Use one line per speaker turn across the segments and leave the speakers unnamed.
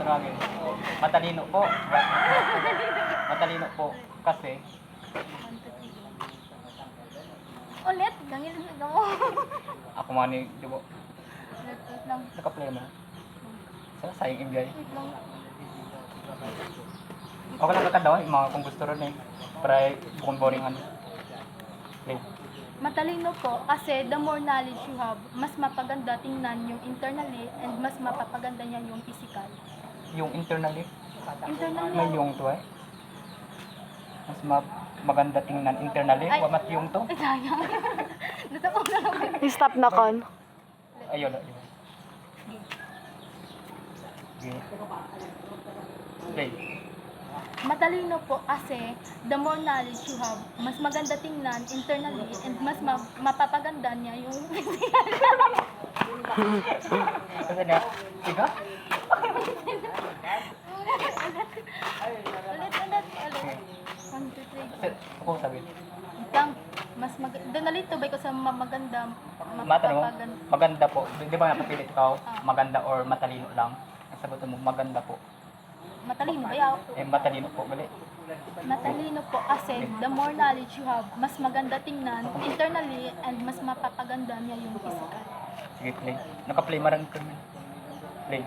Marami. Matalino po. Matalino po. Kasi,
Ulit, gangilin mo.
ako nga ni, di ba,
Wait lang.
naka-play mo. Sa sayang enjoy.
Wait lang.
Okay lang ka daw, mga kung gusto rin eh. Para bukong boring ano. Play.
Matalino po kasi the more knowledge you have, mas mapaganda tingnan yung internally and mas mapapaganda niya yung physical.
Yung internally,
Internally,
may yung to eh. Mas maganda tingnan internally.
Ay.
Wamat yung to.
Ay, sayang. Natapos na lang.
Stop na kon.
Ayun. Ayun. Okay. Okay.
Matalino po kasi the more knowledge you have, mas maganda tingnan internally and mas mapapaganda niya yung physical.
Kasi na, tiga?
Ulit. 1, 2, 3.
Kasi, ako sabi.
Lang, mas doon nalito ba ko sa maganda,
Matanong,
mapapaganda.
maganda po. Di ba napapilit ikaw? Maganda or matalino lang? Ang sagot mo, maganda po.
Matalino ba yaw?
Eh, matalino po. Gali.
Matalino po kasi the more knowledge you have, mas maganda tingnan internally and mas mapapaganda niya yung physical.
Sige, play. Naka-play marang kami. Play.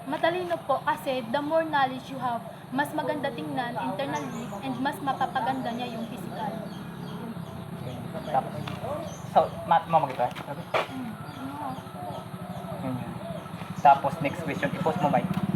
Matalino po kasi the more knowledge you have, mas maganda tingnan internally and mas mapapaganda niya yung physical.
Okay. Tapos, so, mamag ito eh. Okay.
Ano?
Tapos, next question. I-post mo, Mike.